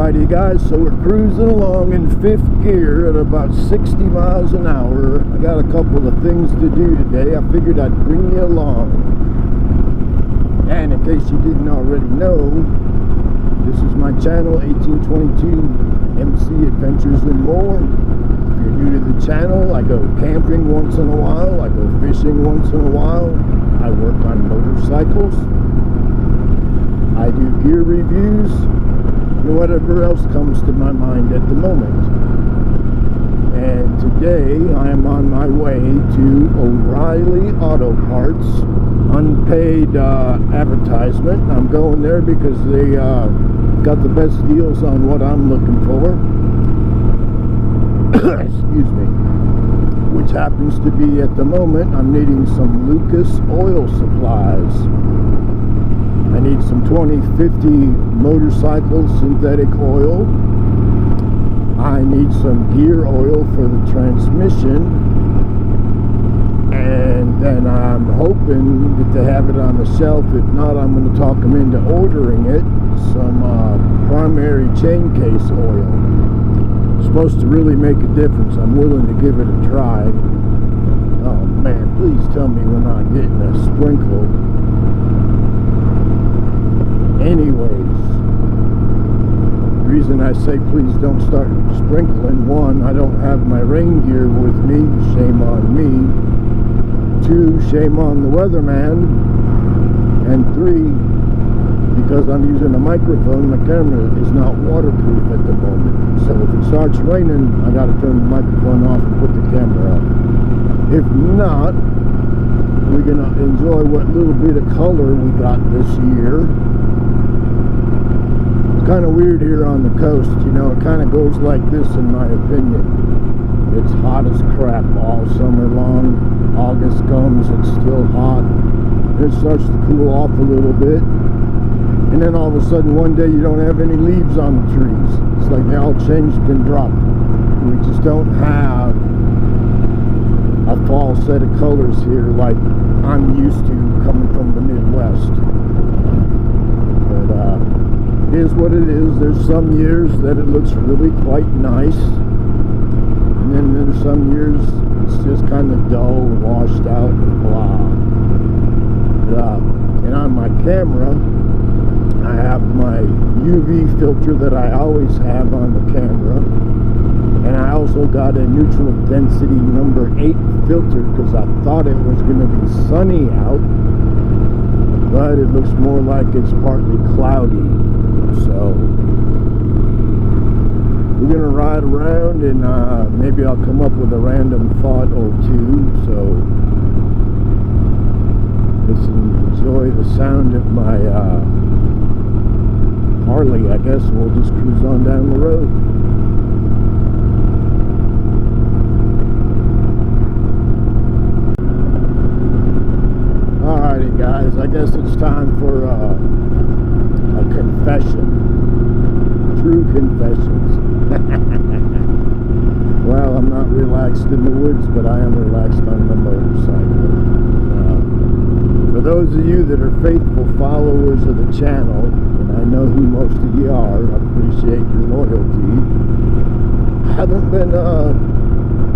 Alrighty guys, so we're cruising along in 5th gear at about 60 miles an hour. I got a couple of things to do today. I figured I'd bring you along. And in case you didn't already know, this is my channel, 1822 MC Adventures and More. If you're new to the channel, I go camping once in a while, I go fishing once in a while, I work on motorcycles, I do gear reviews, and whatever else comes to my mind at the moment. And today I am on my way to O Reily Auto Parts, unpaid advertisement. I'm going there because they got the best deals on what I'm looking for. Excuse me. Which happens to be, at the moment, I'm needing some Lucas oil supplies. I need some 2050 motorcycle synthetic oil. I need some gear oil for the transmission. And then I'm hoping that they have it on the shelf. If not, I'm going to talk them into ordering it. Some primary chain case oil. It's supposed to really make a difference. I'm willing to give it a try. Oh man, please tell me we're not getting a sprinkle. Anyways, the reason I say please don't start sprinkling: one, I don't have my rain gear with me, shame on me. Two, shame on the weatherman. And three, because I'm using a microphone, my camera is not waterproof at the moment. So if it starts raining, I gotta turn the microphone off and put the camera up. If not, we're gonna enjoy what little bit of color we got this year. Kind of weird here on the coast, you know. It kind of goes like this, in my opinion. It's hot as crap all summer long. August comes, it's still hot. It starts to cool off a little bit, and then all of a sudden one day you don't have any leaves on the trees. It's like they all changed and dropped. We just don't have a fall set of colors here like I'm used to coming from the Midwest. But it is what it is. There's some years that it looks really quite nice, and then there's some years it's just kind of dull, washed out, and blah. And on my camera, I have my UV filter that I always have on the camera, and I also got a neutral density number 8 filter because I thought it was going to be sunny out, but it looks more like it's partly cloudy. So we're gonna ride around, and maybe I'll come up with a random thought or two. So let's enjoy the sound of my Harley, I guess. We'll just cruise on down the road. Alrighty guys, I guess it's time for a confession. True confessions. Well, I'm not relaxed in the woods, but I am relaxed on the motorcycle. For those of you that are faithful followers of the channel, and I know who most of you are, I appreciate your loyalty. I haven't been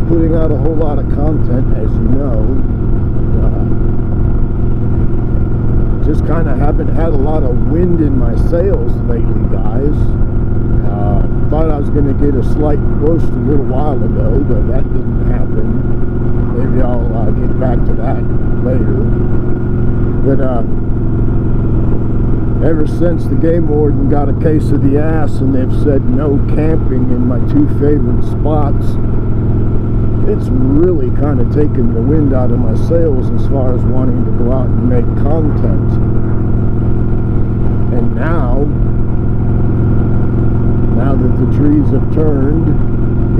putting out a whole lot of content, as you know. Just kind of haven't had a lot of wind in my sails lately, guys. Thought I was going to get a slight burst a little while ago, but that didn't happen. Maybe I'll get back to that later. But ever since the game warden got a case of the ass and they've said no camping in my 2 favorite spots, it's really kind of taken the wind out of my sails as far as wanting to go out and make content. And now that the trees have turned,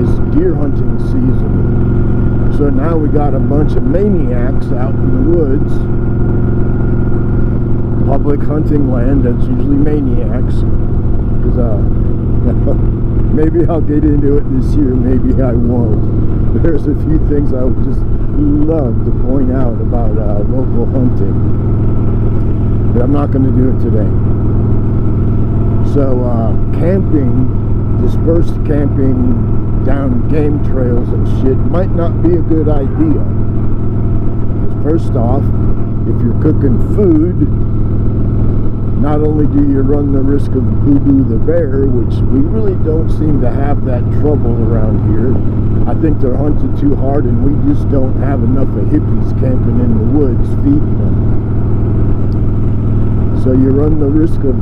it's deer hunting season. So now we got a bunch of maniacs out in the woods. Public hunting land, that's usually maniacs. Because maybe I'll get into it this year, maybe I won't. There's a few things I would just love to point out about local hunting, but I'm not going to do it today. So camping, dispersed camping down game trails and shit might not be a good idea. First off, if you're cooking food, not only do you run the risk of Boo Boo the bear, which we really don't seem to have that trouble around here. I think they're hunted too hard and we just don't have enough of hippies camping in the woods feeding them. So you run the risk of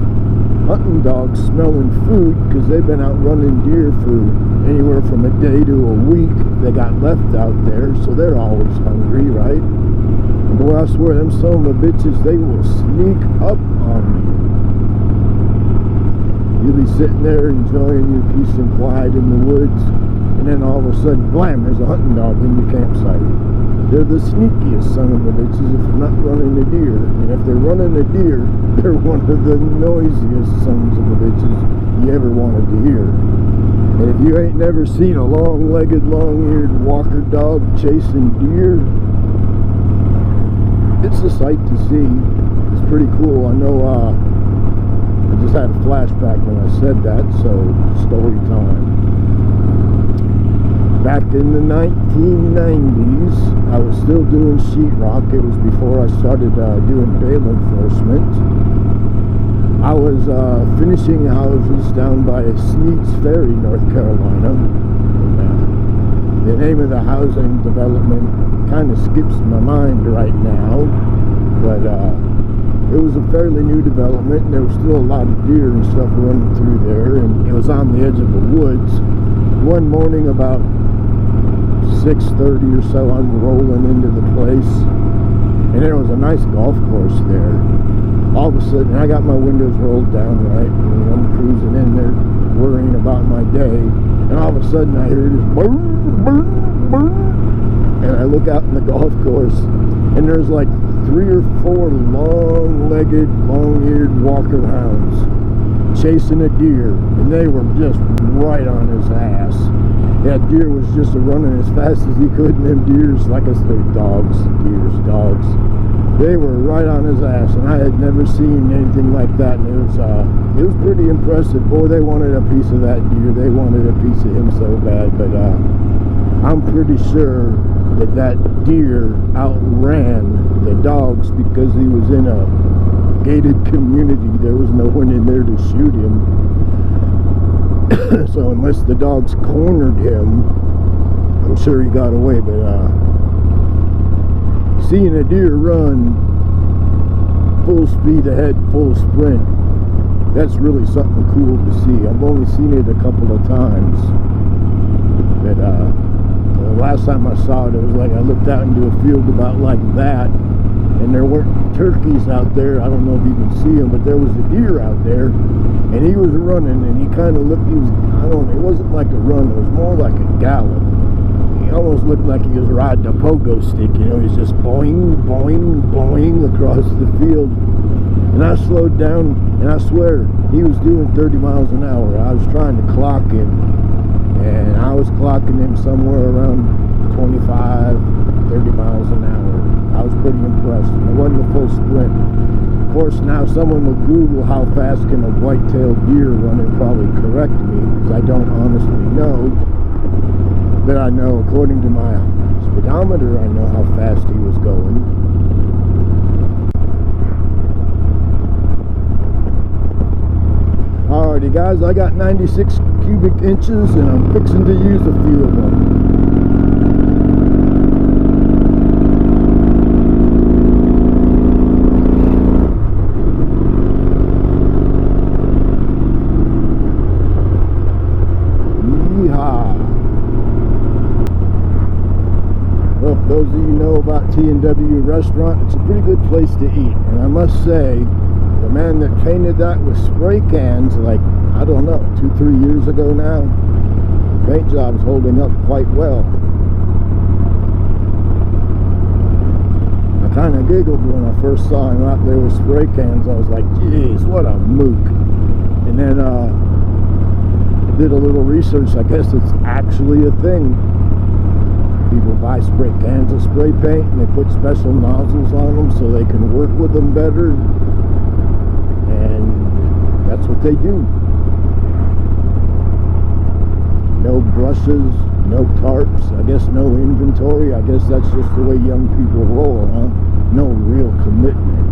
hunting dogs smelling food because they've been out running deer for anywhere from a day to a week. They got left out there, so they're always hungry, right? And boy, I swear, them son of a bitches, they will sneak up on you. You'll be sitting there enjoying your peace and quiet in the woods, and then all of a sudden, blam, there's a hunting dog in your campsite. They're the sneakiest son of a bitches if they're not running a deer. And if they're running a deer, they're one of the noisiest sons of a bitches you ever wanted to hear. And if you ain't never seen a long-legged, long-eared walker dog chasing deer, it's a sight to see. It's pretty cool. I know I just had a flashback when I said that, so story time. Back in the 1990s, I was still doing sheetrock. It was before I started doing bail enforcement. I was finishing houses down by Sneed's Ferry, North Carolina. And, the name of the housing development kind of skips my mind right now, but it was a fairly new development, and there was still a lot of deer and stuff running through there, and it was on the edge of the woods. One morning about 6:30 or so, I'm rolling into the place, and there was a nice golf course there. All of a sudden, I got my windows rolled down, right, and I'm cruising in there worrying about my day, and all of a sudden I hear this boom, boom, boom, and I look out in the golf course, and there's like 3 or 4 long-legged, long-eared walker hounds chasing a deer, and they were just right on his ass. That deer was just running as fast as he could, and them deers, like I said, dogs, they were right on his ass, and I had never seen anything like that, and it was pretty impressive. Boy, they wanted a piece of that deer. They wanted a piece of him so bad, but I'm pretty sure that deer outran the dogs because he was in a gated community. There was no one in there to shoot him. So unless the dogs cornered him, I'm sure he got away. But seeing a deer run full speed ahead, full sprint, that's really something cool to see. I've only seen it a couple of times, but the last time I saw it, it was like I looked out into a field about like that, and there weren't turkeys out there. I don't know if you can see them, but there was a deer out there, and he was running, and he kind of looked, it wasn't like a run, it was more like a gallop. He almost looked like he was riding a pogo stick, you know. He's just boing, boing, boing across the field. And I slowed down, and I swear, he was doing 30 miles an hour. I was trying to clock him, and I was clocking him somewhere around 25, 30 miles an hour. I was pretty impressed, and it wasn't a full sprint. Of course, now someone will Google how fast can a white-tailed deer run and probably correct me, because I don't honestly know. But I know, according to my speedometer, I know how fast he was going. Alrighty guys, I got 96 cubic inches, and I'm fixing to use a few of them. Those of you know about T&W Restaurant, it's a pretty good place to eat. And I must say, the man that painted that with spray cans, like, I don't know, 2-3 years ago now, the paint job's holding up quite well. I kind of giggled when I first saw him out there with spray cans. I was like, geez, what a mook. And then I did a little research. I guess it's actually a thing. People buy spray cans of spray paint, and they put special nozzles on them so they can work with them better, and that's what they do. No brushes, no tarps, I guess no inventory. I guess that's just the way young people roll, huh? No real commitment.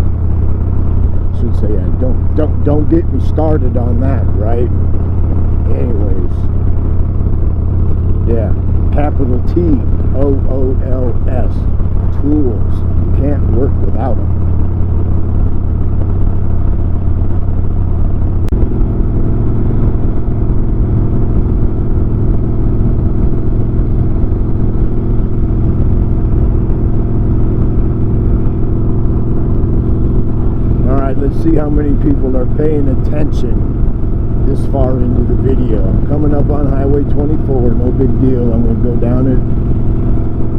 I should say, don't get me started on that, right? Anyways, yeah, capital TOOLS, tools. You can't work without them. Let's see how many people are paying attention this far into the video. I'm coming up on Highway 24, no big deal. I'm going to go down it,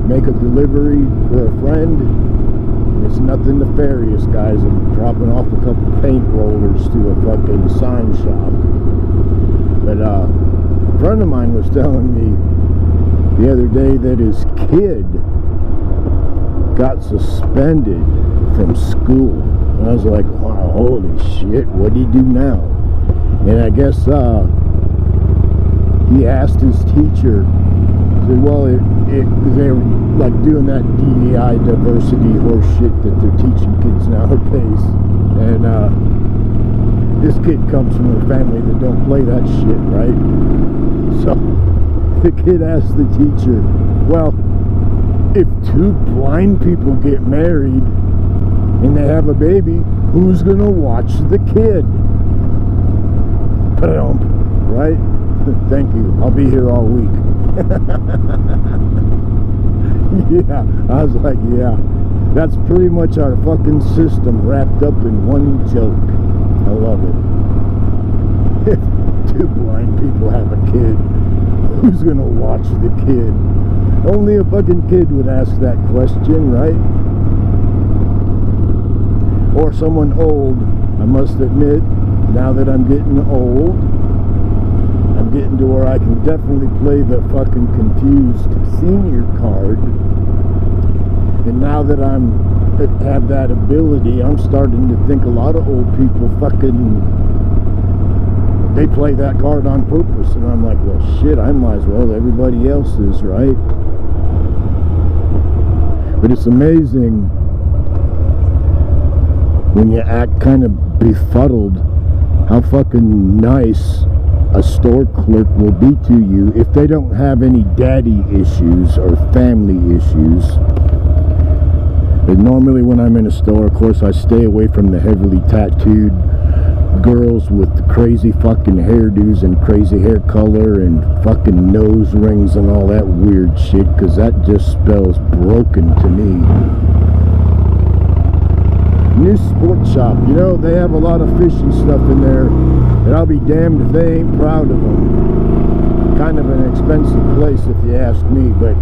make a delivery for a friend. It's nothing nefarious, guys. I'm dropping off a couple paint rollers to a fucking sign shop. But a friend of mine was telling me the other day that his kid got suspended from school. And I was like, wow, holy shit, what'd he do now? And I guess he asked his teacher, he said, well, they were like doing that DEI diversity horse shit that they're teaching kids nowadays. And this kid comes from a family that don't play that shit, right? So the kid asked the teacher, well, if two blind people get married and they have a baby, who's gonna watch the kid? Right? Thank you. I'll be here all week. Yeah, I was like, yeah, that's pretty much our fucking system wrapped up in one joke. I love it. If two blind people have a kid, who's gonna watch the kid? Only a fucking kid would ask that question, right? Or someone old. I must admit, now that I'm getting old, I'm getting to where I can definitely play the fucking confused senior card. And now that have that ability, I'm starting to think a lot of old people they play that card on purpose. And I'm like, well, shit, I might as well. Everybody else is, right? But it's amazing when you act kind of befuddled, how fucking nice a store clerk will be to you if they don't have any daddy issues or family issues. But normally when I'm in a store, of course, I stay away from the heavily tattooed girls with the crazy fucking hairdos and crazy hair color and fucking nose rings and all that weird shit, because that just spells broken to me. New sports shop, you know, they have a lot of fishy stuff in there, and I'll be damned if they ain't proud of them. Kind of an expensive place if you ask me, but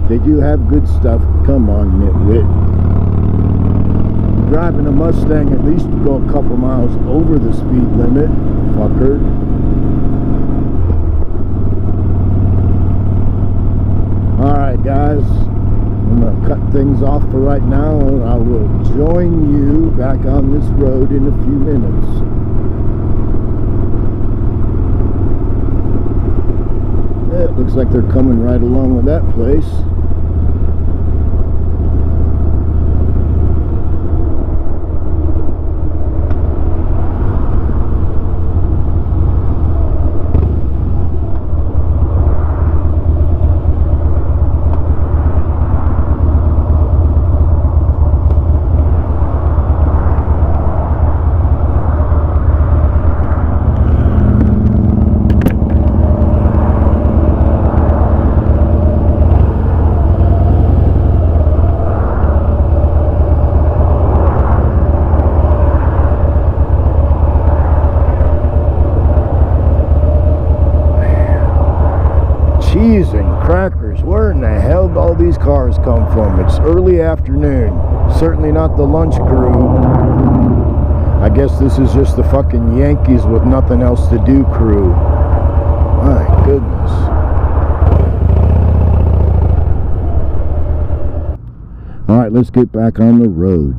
they do have good stuff. Come on, nitwit. Driving a Mustang, at least go a couple miles over the speed limit, fucker. Alright guys, I'm going to cut things off for right now, and I will join you back on this road in a few minutes. Yeah, it looks like they're coming right along with that place. Cheese and crackers. Where in the hell do all these cars come from? It's early afternoon. Certainly not the lunch crew. I guess this is just the fucking Yankees with nothing else to do crew. My goodness. Alright, let's get back on the road.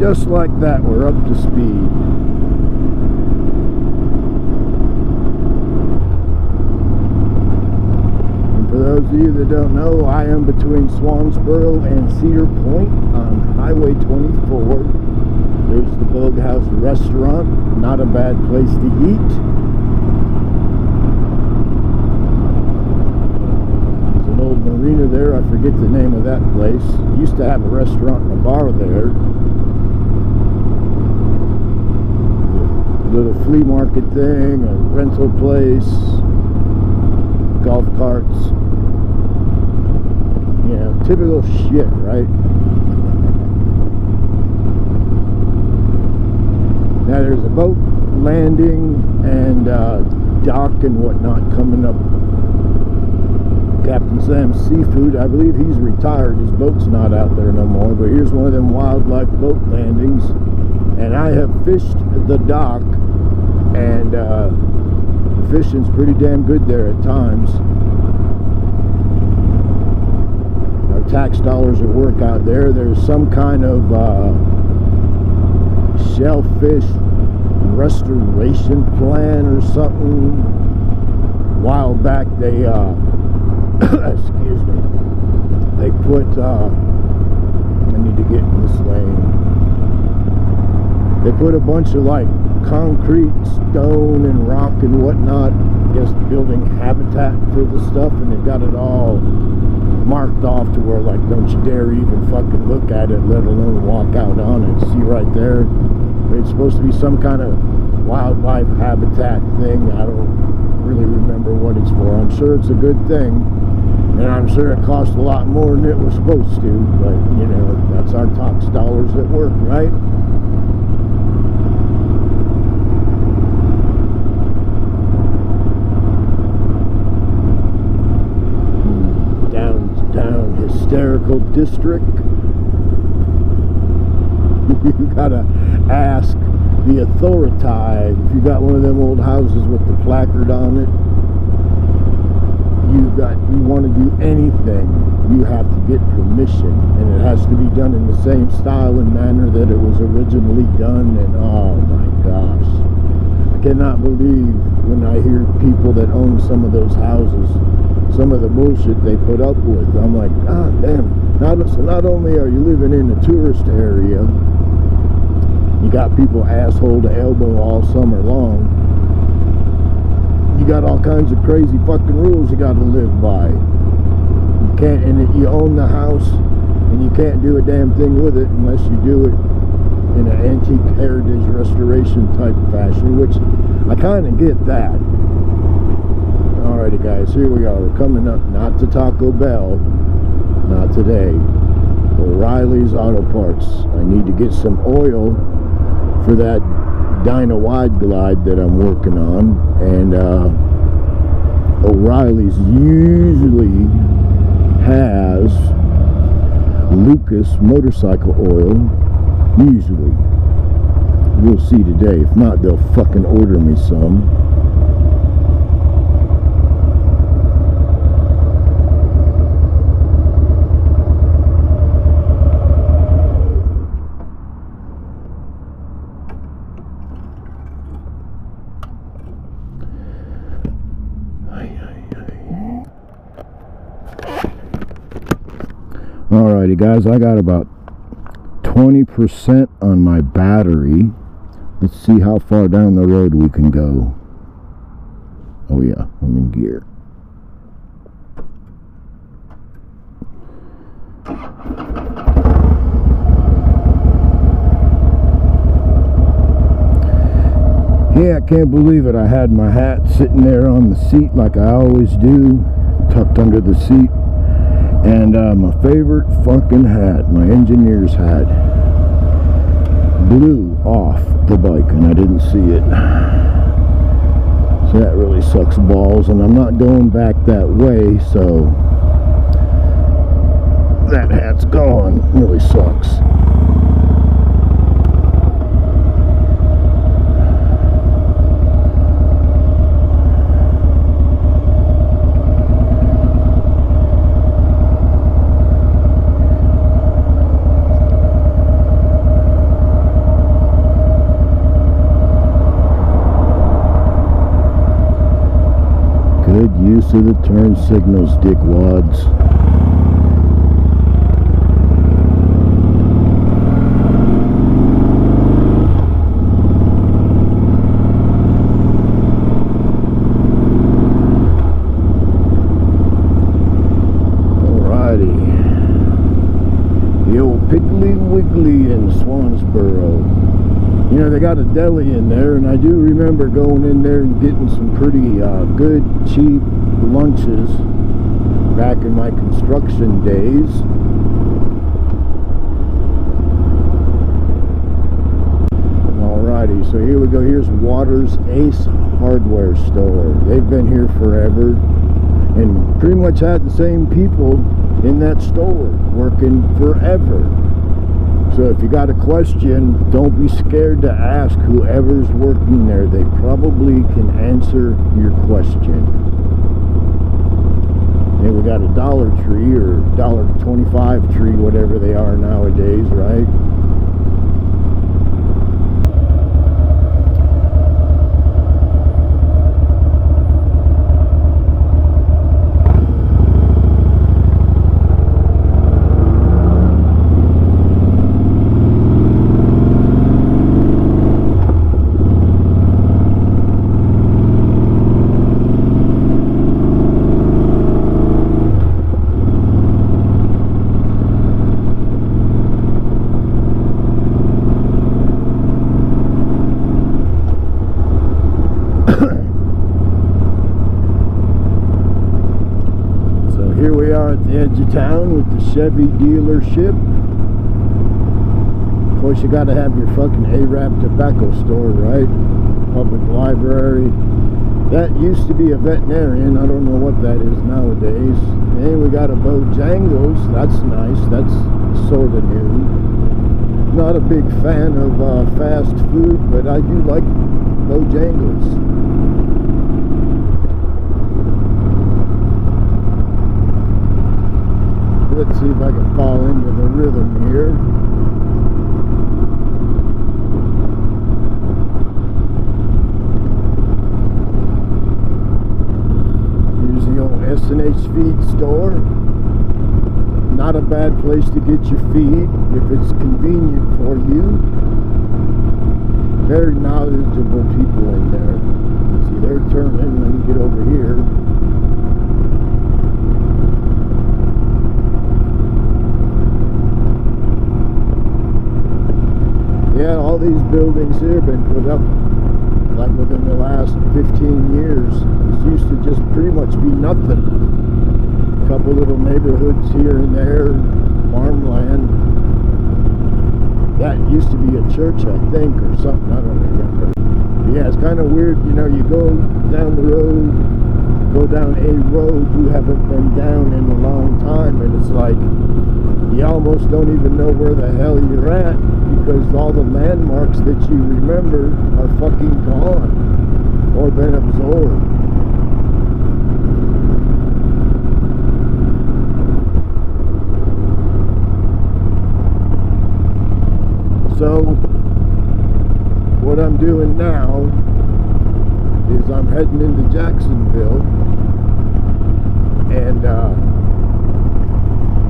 Just like that, we're up to speed. And for those of you that don't know, I am between Swansboro and Cedar Point on Highway 24. There's the Boathouse Restaurant, not a bad place to eat. There's an old marina there, I forget the name of that place. Used to have a restaurant and a bar there. Little flea market thing, a rental place, golf carts. You know, typical shit, right? Now there's a boat landing and dock and whatnot coming up. Captain Sam's Seafood, I believe he's retired. His boat's not out there no more, but here's one of them wildlife boat landings. And I have fished the dock, and the fishing's pretty damn good there at times. Our tax dollars at work out there. There's some kind of shellfish restoration plan or something. A while back they excuse me, they put I need to get in this lane. They put a bunch of like concrete, stone, and rock and whatnot, just building habitat for the stuff, and they've got it all marked off to where, like, don't you dare even fucking look at it, let alone walk out on it. See right there? It's supposed to be some kind of wildlife habitat thing. I don't really remember what it's for. I'm sure it's a good thing, and I'm sure it cost a lot more than it was supposed to, but, you know, that's our tax dollars at work, right? Hysterical district. You gotta ask the authority. If you got one of them old houses with the placard on it, you want to do anything, you have to get permission, and it has to be done in the same style and manner that it was originally done. And oh my gosh, I cannot believe when I hear people that own some of those houses, some of the bullshit they put up with. I'm like, ah, damn. So not only are you living in a tourist area, you got people asshole to elbow all summer long. You got all kinds of crazy fucking rules you got to live by. You can't, and you own the house, and you can't do a damn thing with it unless you do it in an antique heritage restoration type fashion, which I kind of get that. Alrighty guys, here we are. We're coming up, not to Taco Bell, not today. O'Reilly's Auto Parts. I need to get some oil for that Dyna Wide Glide that I'm working on, and O'Reilly's usually has Lucas motorcycle oil. Usually. We'll see today. If not, they'll fucking order me some. Alrighty guys, I got about 20% on my battery. Let's see how far down the road we can go. Oh yeah, I'm in gear. Yeah, I can't believe it. I had my hat sitting there on the seat like I always do, tucked under the seat. And my favorite fucking hat, my engineer's hat, blew off the bike and I didn't see it. So that really sucks balls, and I'm not going back that way, so that hat's gone. It really sucks. Turn signals, dickwads. Alrighty. The old Piggly Wiggly in Swansboro. You know, they got a deli in there, and I do remember going in there and getting some pretty good, cheap lunches back in my construction days. Alrighty, so here we go. Here's Waters Ace Hardware Store. They've been here forever and pretty much had the same people in that store working forever. So if you got a question, don't be scared to ask whoever's working there. They probably can answer your question. And we got a Dollar Tree or $1.25 tree, whatever they are nowadays, right? Here we are at the edge of town with the Chevy dealership. Of course, you got to have your fucking Arab tobacco store, right? Public library. That used to be a veterinarian. I don't know what that is nowadays. And we got a Bojangles. That's nice. That's sort of new. Not a big fan of fast food, but I do like Bojangles. Let's see if I can fall into the rhythm here. Here's the old S&H feed store. Not a bad place to get your feed if it's convenient for you. Very knowledgeable people in there. See, they're turning. Let me get over here. Yeah, all these buildings here have been put up like within the last 15 years. This used to just pretty much be nothing. A couple little neighborhoods here and there, farmland. That used to be a church, I think, or something, I don't remember. But yeah, it's kind of weird, you know, you go down the road, go down a road you haven't been down in a long time, and it's like, you almost don't even know where the hell you're at, because all the landmarks that you remember are fucking gone or been absorbed. So what I'm doing now is I'm heading into Jacksonville, and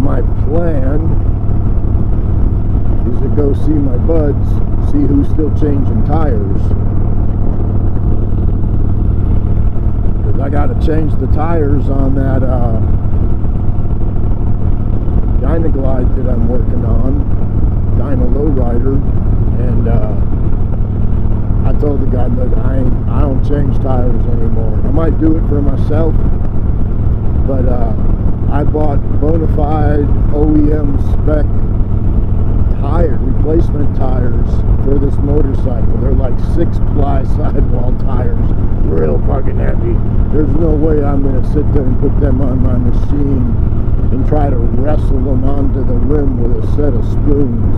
my plan is to go see my buds, see who's still changing tires. Because I got to change the tires on that Dynaglide that I'm working on, Dyna Lowrider, and I told the guy, look, I don't change tires anymore. I might do it for myself, but I bought Bonafide OEM spec tire, replacement tires for this motorcycle. They're like 6-ply sidewall tires, real fucking heavy. There's no way I'm going to sit there and put them on my machine and try to wrestle them onto the rim with a set of spoons.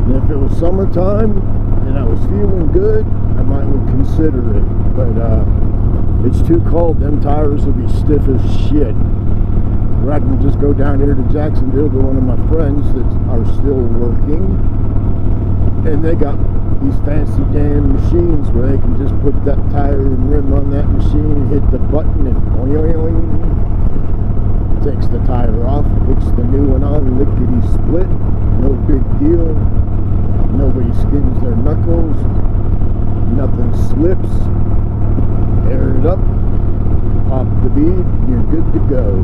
And if it was summertime and I was feeling good, I might would consider it. But it's too cold. Them tires will be stiff as shit. Or I can just go down here to Jacksonville to one of my friends that are still working, and they got these fancy damn machines where they can just put that tire and rim on that machine and hit the button and takes the tire off, puts the new one on, lickety split, no big deal. Nobody skins their knuckles, nothing slips. Air it up, pop the bead, you're good to go.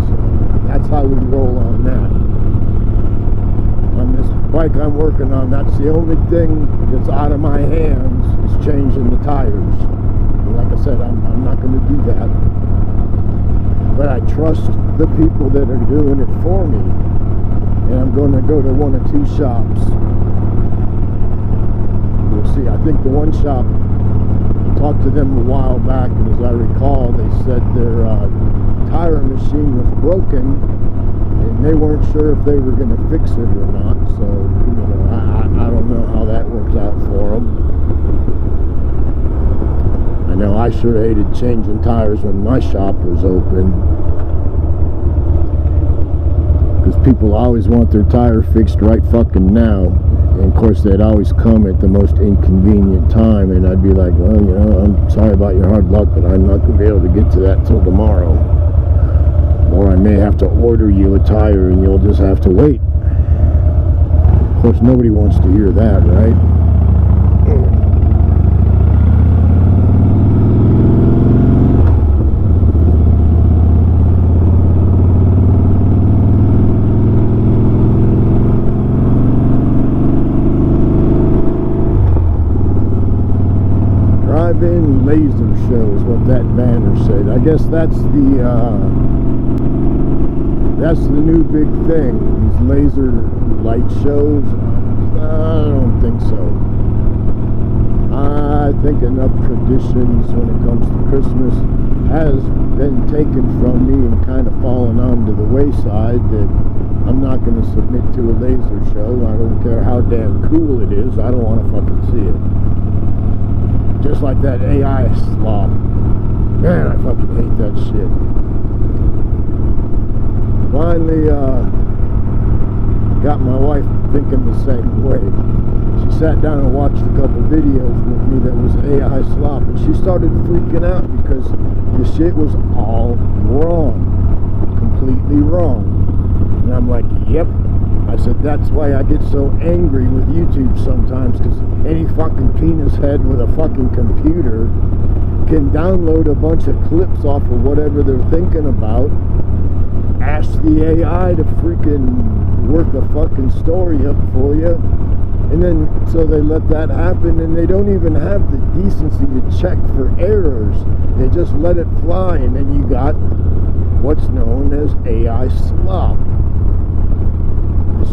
So that's how we roll on that. On this bike I'm working on, that's the only thing that's out of my hands is changing the tires. And like I said, I'm not going to do that. But I trust the people that are doing it for me. And I'm going to go to one or two shops. We'll see. I think the one shop, I talked to them a while back, and as I recall, they said their tire machine was broken, and they weren't sure if they were going to fix it or not. So, you know, I don't know how that worked out for them. I know I sure hated changing tires when my shop was open, because people always want their tire fixed right fucking now. And of course they'd always come at the most inconvenient time, and I'd be like, well, you know, I'm sorry about your hard luck, but I'm not going to be able to get to that till tomorrow. Or I may have to order you a tire and you'll just have to wait. Of course nobody wants to hear that, right? Drive-in laser show is what that banner said. I guess that's the new big thing. These laser light shows. I don't think so. I think enough traditions when it comes to Christmas has been taken from me and kind of fallen onto the wayside that I'm not going to submit to a laser show. I don't care how damn cool it is. I don't want to fucking see it. Just like that AI slop. Man, I fucking hate that shit. Finally, got my wife thinking the same way. She sat down and watched a couple videos with me that was AI slop, and she started freaking out because the shit was all wrong. Completely wrong. And I'm like, yep. I said, that's why I get so angry with YouTube sometimes, because any fucking penis head with a fucking computer can download a bunch of clips off of whatever they're thinking about, ask the AI to freaking work a fucking story up for you, and then so they let that happen, and they don't even have the decency to check for errors. They just let it fly, and then you got what's known as AI slop.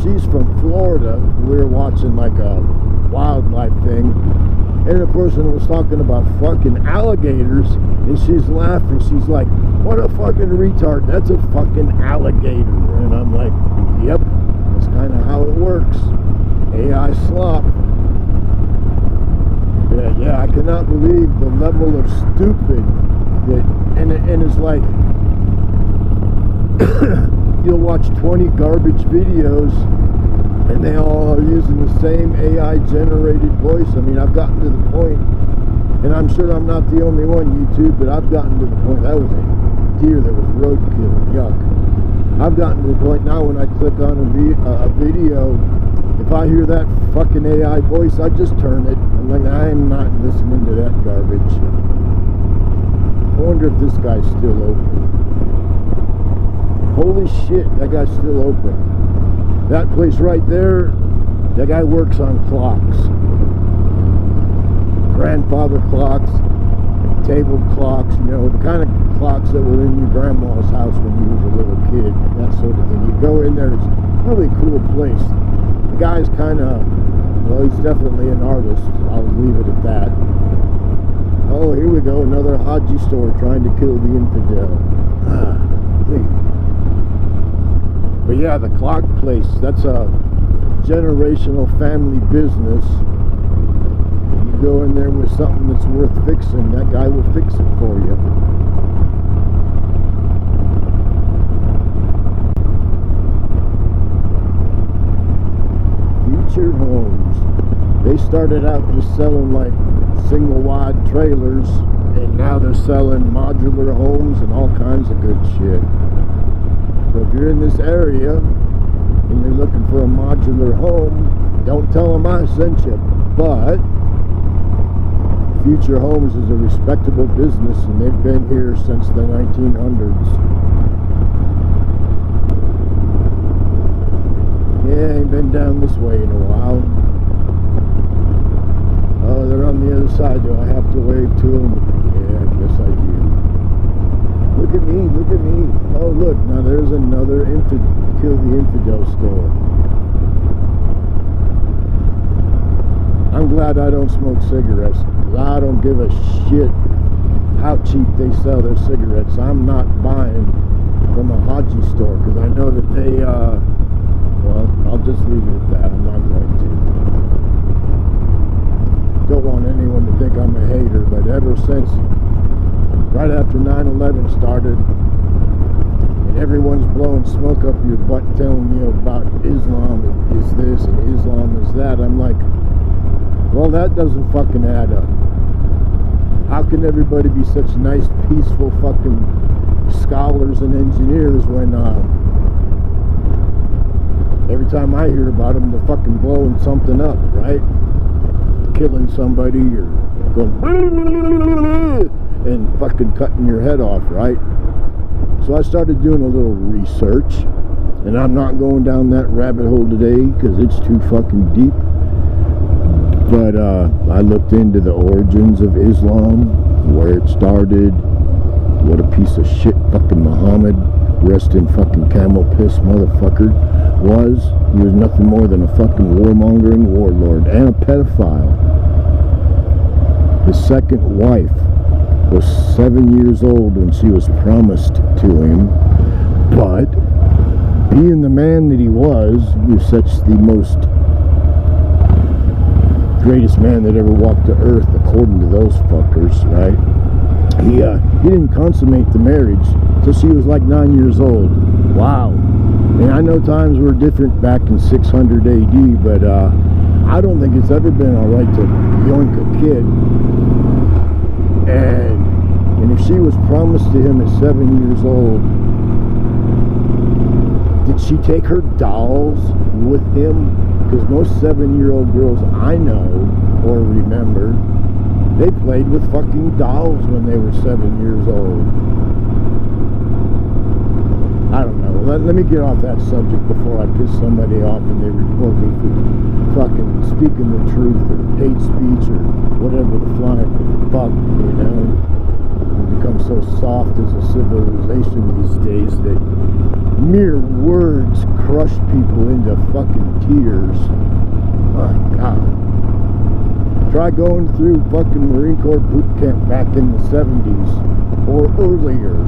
She's from Florida. We were watching like a wildlife thing, and the person was talking about fucking alligators, and she's laughing. She's like, what a fucking retard, that's a fucking alligator. And I'm like, yep, that's kind of how it works. AI slop. Yeah, I cannot believe the level of stupid that, and it's like you'll watch 20 garbage videos and they all are using the same AI generated voice. I mean, I've gotten to the point, and I'm sure I'm not the only one, YouTube, but I've gotten to the point, that was a deer that was roadkill, yuck. I've gotten to the point now when I click on a video, if I hear that fucking AI voice, I just turn it. I'm like, I'm not listening to that garbage. I wonder if this guy's still open. Holy shit, that guy's still open. That place right there, that guy works on clocks. Grandfather clocks, table clocks, you know, the kind of clocks that were in your grandma's house when you was a little kid, that sort of thing. You go in there, it's a really cool place. The guy's kind of, well, he's definitely an artist. I'll leave it at that. Oh, here we go, another Haji store trying to kill the infidel. But yeah, the clock place, that's a generational family business. You go in there with something that's worth fixing, that guy will fix it for you. Future homes. started out just selling like single wide trailers, and now they're selling modular homes and all kinds of good shit. So if you're in this area and you're looking for a modular home, don't tell them I sent you, but Future Homes is a respectable business, and they've been here since the 1900s. Yeah, ain't been down this way in a while. Oh, they're on the other side. Do I have to wave to them? Yeah, I guess I do. Look at me, look at me. Oh, look, now there's another Kill the Infidel store. I'm glad I don't smoke cigarettes. I don't give a shit how cheap they sell their cigarettes. I'm not buying from a Haji store because I know that they, well, I'll just leave it at that. I'm not going to. Don't want anyone to think I'm a hater, but ever since right after 9/11 started and everyone's blowing smoke up your butt telling you about Islam is this and Islam is that, I'm like, well, that doesn't fucking add up. How can everybody be such nice, peaceful fucking scholars and engineers when every time I hear about them, they're fucking blowing something up, right? Killing somebody or going and fucking cutting your head off, right? So I started doing a little research, and I'm not going down that rabbit hole today because it's too fucking deep. But I looked into the origins of Islam, where it started, what a piece of shit fucking Muhammad, rest in fucking camel piss motherfucker, was. He was nothing more than a fucking warmongering warlord and a pedophile. His second wife was 7 years old when she was promised to him, but being the man that he was such the most greatest man that ever walked the earth, according to those fuckers, right? He didn't consummate the marriage till she was like 9 years old. Wow. And I know times were different back in 600 AD, but I don't think it's ever been all right to yoink a kid. And if she was promised to him at 7 years old, did she take her dolls with him? Because most 7-year-old girls I know or remember, they played with fucking dolls when they were 7 years old. I don't know. Let me get off that subject before I piss somebody off and they report me for fucking speaking the truth or hate speech or whatever the flying fuck, you know. We become so soft as a civilization these days that mere words crush people into fucking tears. My God. Try going through fucking Marine Corps boot camp back in the 70s or earlier.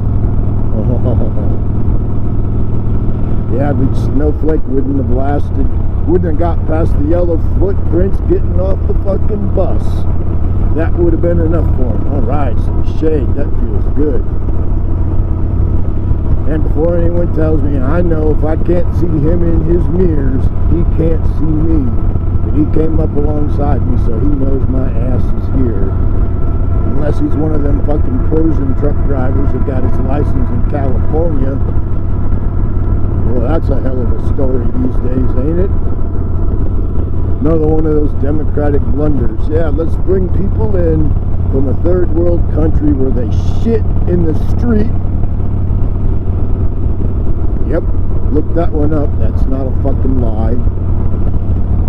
The average snowflake wouldn't have got past the yellow footprints getting off the fucking bus. That would have been enough for him. Alright, some shade, that feels good. And before anyone tells me, I know if I can't see him in his mirrors, he can't see me. But he came up alongside me, so he knows my ass is here. Unless he's one of them fucking Persian truck drivers that got his license in California. Well, that's a hell of a story these days, ain't it? Another one of those democratic blunders. Yeah, let's bring people in from a third world country where they shit in the street. Yep, look that one up. That's not a fucking lie.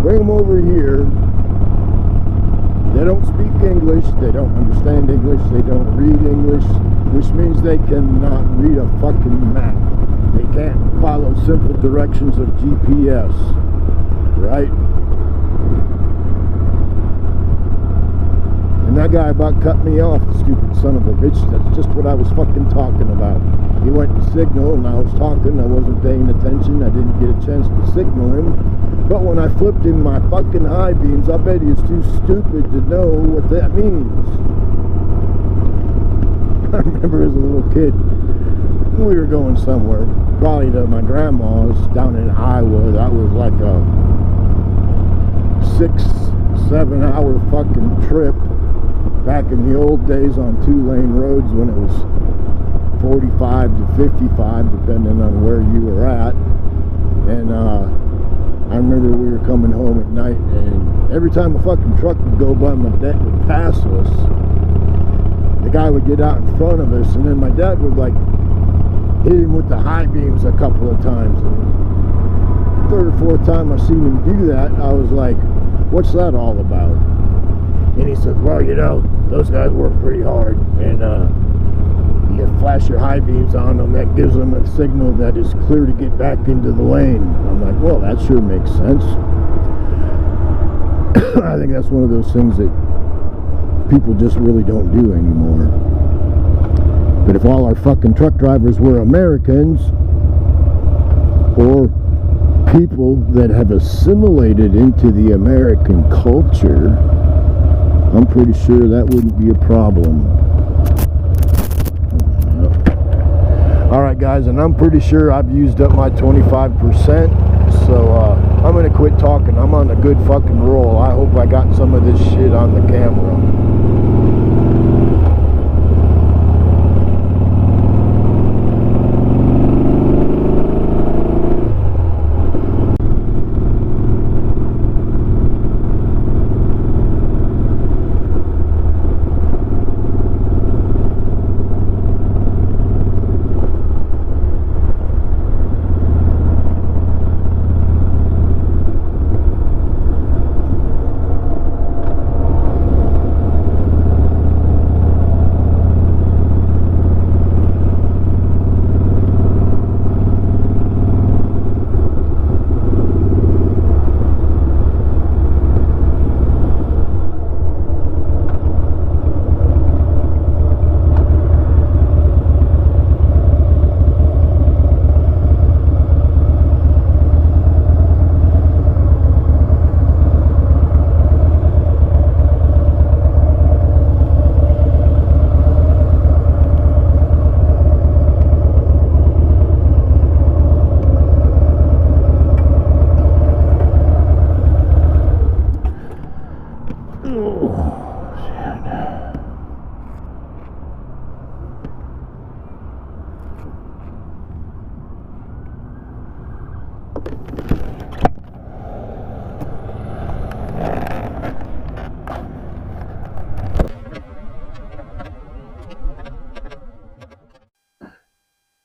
Bring them over here. They don't speak English. They don't understand English. They don't read English, which means they cannot read a fucking map. They can't follow simple directions of GPS, right? And that guy about cut me off, the stupid son of a bitch. That's just what I was fucking talking about. He went to signal and I was talking. I wasn't paying attention. I didn't get a chance to signal him. But when I flipped him my fucking high beams, I bet he was too stupid to know what that means. I remember as a little kid, we were going somewhere, probably to my grandma's down in Iowa. That was like a 7-hour fucking trip back in the old days on 2-lane roads when it was 45 to 55 depending on where you were at. And I remember we were coming home at night, and every time a fucking truck would go by, my dad would pass us. The guy would get out in front of us, and then my dad would like hit him with the high beams a couple of times. And third or fourth time I seen him do that, I was like, what's that all about? And he said, well, you know, those guys work pretty hard, and you flash your high beams on them, that gives them a signal that it's clear to get back into the lane. I'm like, well, that sure makes sense. I think that's one of those things that people just really don't do anymore. But if all our fucking truck drivers were Americans, or people that have assimilated into the American culture, I'm pretty sure that wouldn't be a problem. Alright guys, and I'm pretty sure I've used up my 25%, so I'm going to quit talking. I'm on a good fucking roll. I hope I got some of this shit on the camera.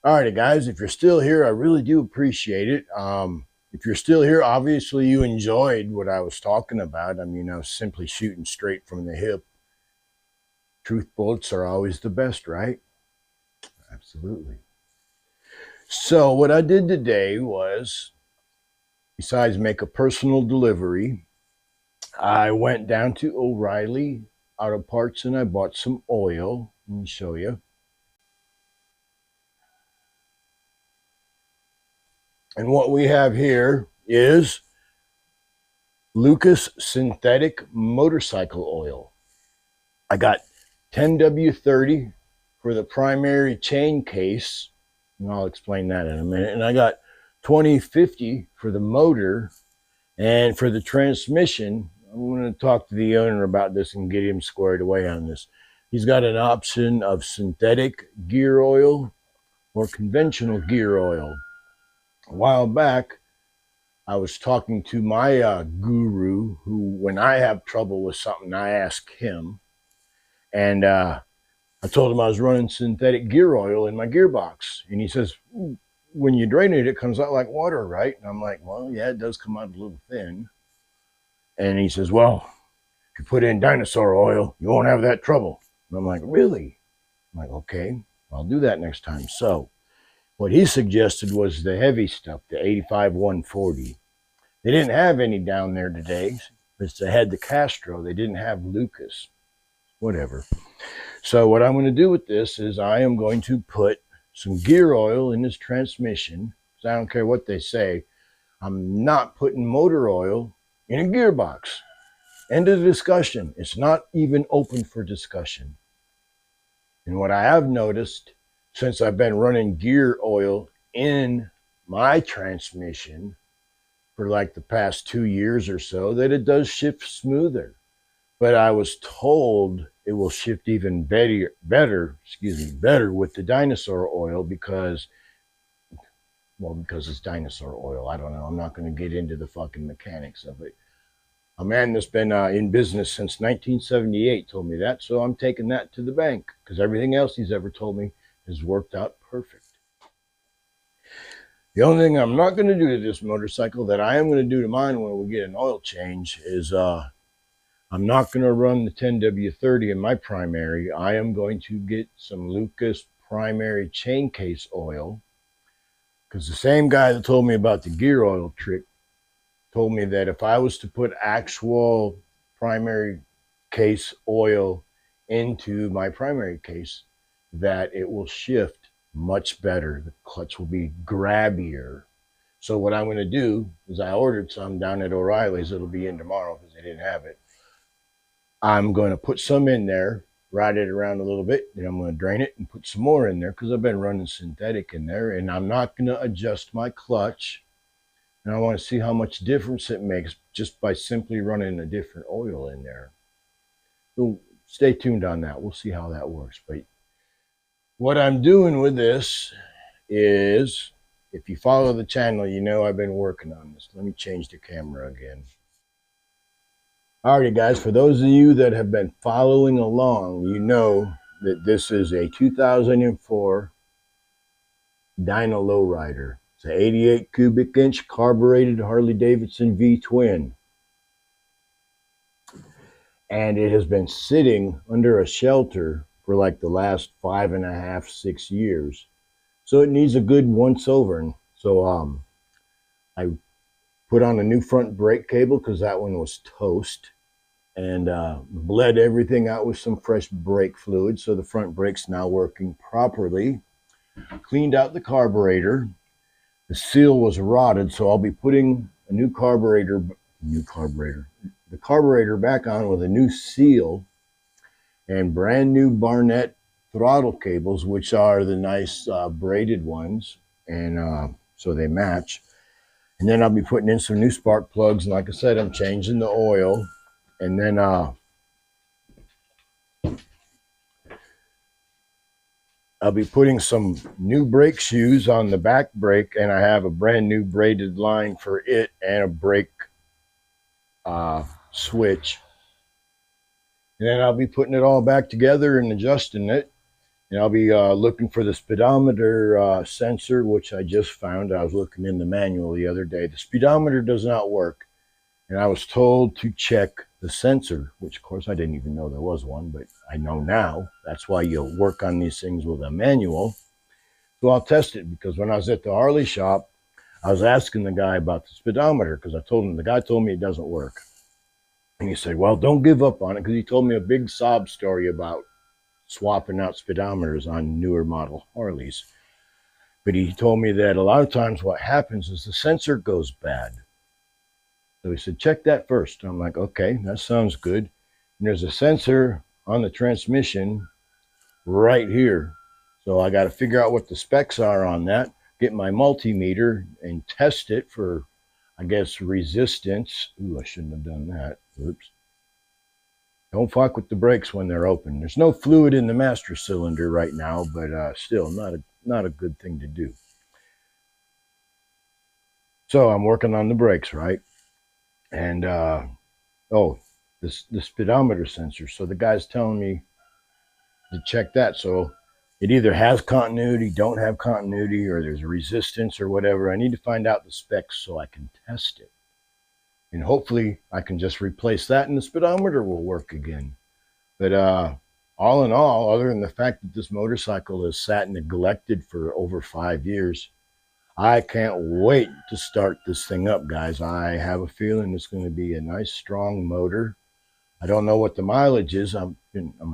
Alrighty guys, if you're still here, I really do appreciate it. If you're still here, obviously you enjoyed what I was talking about. I mean, I was simply shooting straight from the hip. Truth bullets are always the best, right? Absolutely. So what I did today was, besides make a personal delivery, I went down to O Reily Auto Parts and I bought some oil. Let me show you. And what we have here is Lucas synthetic motorcycle oil. I got 10W30 for the primary chain case, and I'll explain that in a minute. And I got 2050 for the motor, and for the transmission, I'm going to talk to the owner about this and get him squared away on this. He's got an option of synthetic gear oil or conventional gear oil. A while back, I was talking to my guru, who, when I have trouble with something, I ask him. And I told him I was running synthetic gear oil in my gearbox. And he says, when you drain it, it comes out like water, right? And I'm like, well, yeah, it does come out a little thin. And he says, well, if you put in dinosaur oil, you won't have that trouble. And I'm like, really? I'm like, okay, I'll do that next time. So what he suggested was the heavy stuff, the 85-140. They didn't have any down there today. But they had the Castro. They didn't have Lucas. Whatever. So what I'm going to do with this is I am going to put some gear oil in this transmission. Because I don't care what they say. I'm not putting motor oil in a gearbox. End of the discussion. It's not even open for discussion. And what I have noticed since I've been running gear oil in my transmission, for like the past 2 years or so that it does shift smoother. But I was told it will shift even better with the dinosaur oil because it's dinosaur oil. I don't know. I'm not going to get into the fucking mechanics of it. A man that's been in business since 1978 told me that, so I'm taking that to the bank because everything else he's ever told me has worked out perfect. The only thing I'm not going to do to this motorcycle that I am going to do to mine when we get an oil change is I'm not going to run the 10W30 in my primary. I am going to get some Lucas primary chain case oil because the same guy that told me about the gear oil trick told me that if I was to put actual primary case oil into my primary case, that it will shift much better. The clutch will be grabbier. So what I'm going to do is I ordered some down at O Reilly's. It'll be in tomorrow because they didn't have it. I'm going to put some in there, ride it around a little bit, then I'm going to drain it and put some more in there because I've been running synthetic in there, and I'm not going to adjust my clutch. And I want to see how much difference it makes just by simply running a different oil in there. So stay tuned on that. We'll see how that works. But what I'm doing with this is, if you follow the channel, you know I've been working on this. Let me change the camera again. Alrighty guys, for those of you that have been following along, you know that this is a 2004 Dyno Lowrider. It's an 88 cubic inch carbureted Harley-Davidson V-twin. And it has been sitting under a shelter for like the last 5.5, 6 years. So it needs a good once over. So I put on a new front brake cable because that one was toast. And bled everything out with some fresh brake fluid. So the front brake's now working properly. Cleaned out the carburetor. The seal was rotted, so I'll be putting a the carburetor back on with a new seal and brand new Barnett throttle cables, which are the nice braided ones, and so they match. And then I'll be putting in some new spark plugs, and like I said, I'm changing the oil, and then I'll be putting some new brake shoes on the back brake, and I have a brand new braided line for it and a brake switch. And then I'll be putting it all back together and adjusting it. And I'll be looking for the speedometer sensor, which I just found. I was looking in the manual the other day. The speedometer does not work. And I was told to check the sensor, which of course I didn't even know there was one, but I know now. That's why you'll work on these things with a manual. So I'll test it, because when I was at the Harley shop, I was asking the guy about the speedometer, because the guy told me it doesn't work. And he said, well, don't give up on it, because he told me a big sob story about swapping out speedometers on newer model Harleys. But he told me that a lot of times what happens is the sensor goes bad. So he said, check that first. I'm like, okay, that sounds good. And there's a sensor on the transmission right here. So I got to figure out what the specs are on that, get my multimeter and test it for, I guess, resistance. Ooh, I shouldn't have done that. Oops. Don't fuck with the brakes when they're open. There's no fluid in the master cylinder right now, but still not a good thing to do. So I'm working on the brakes, right? And the speedometer sensor. So the guy's telling me to check that. So it either has continuity, don't have continuity, or there's a resistance or whatever. I need to find out the specs so I can test it. And hopefully I can just replace that and the speedometer will work again. But all in all, other than the fact that this motorcycle has sat neglected for over 5 years, I can't wait to start this thing up, guys. I have a feeling it's going to be a nice, strong motor. I don't know what the mileage is. I'm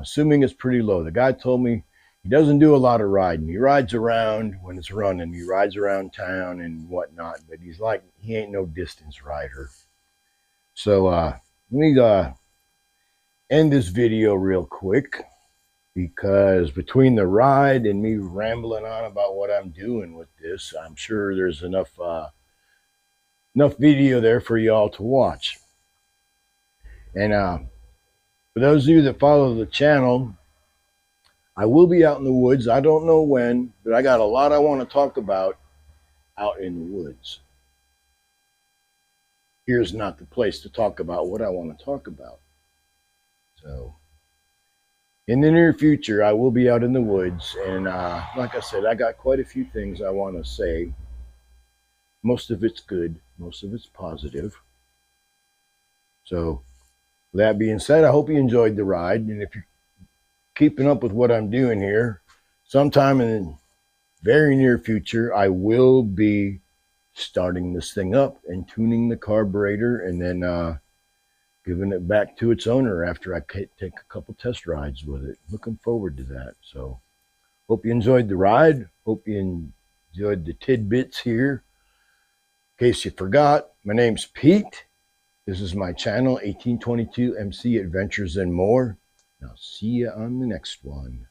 assuming it's pretty low. The guy told me he doesn't do a lot of riding. He rides around when it's running. He rides around town and whatnot, but he ain't no distance rider. So let me end this video real quick, because between the ride and me rambling on about what I'm doing with this, I'm sure there's enough enough video there for y'all to watch. And for those of you that follow the channel, I will be out in the woods. I don't know when, but I got a lot I want to talk about out in the woods. Here's not the place to talk about what I want to talk about. So in the near future, I will be out in the woods. And like I said, I got quite a few things I want to say. Most of it's good. Most of it's positive. So with that being said, I hope you enjoyed the ride. And if you're keeping up with what I'm doing here, sometime in the very near future, I will be starting this thing up and tuning the carburetor and then giving it back to its owner after I take a couple test rides with it. Looking forward to that. So hope you enjoyed the ride. Hope you enjoyed the tidbits here. In case you forgot, my name's Pete. This is my channel, 1822 MC Adventures and More. I'll see you on the next one.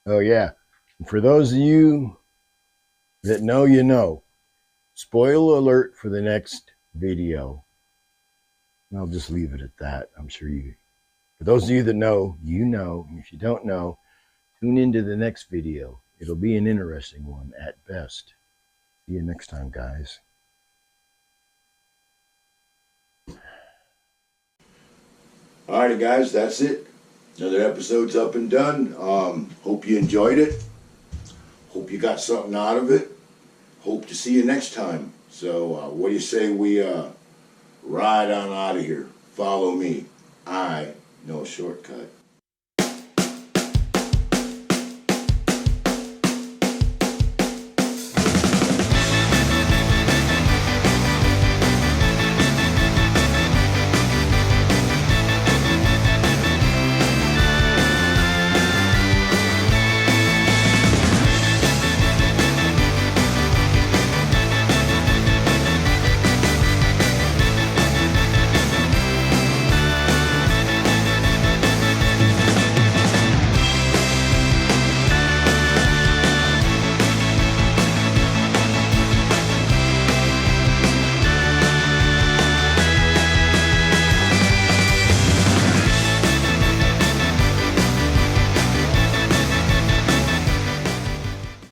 Oh yeah, and for those of you that know, you know, spoiler alert for the next video. And I'll just leave it at that. I'm sure you, for those of you that know, you know. And if you don't know, tune into the next video. It'll be an interesting one at best. See you next time, guys. Alrighty, guys, that's it. Another episode's up and done. Hope you enjoyed it. Hope you got something out of it. Hope to see you next time. So what do you say we ride on out of here? Follow me. I know a shortcut.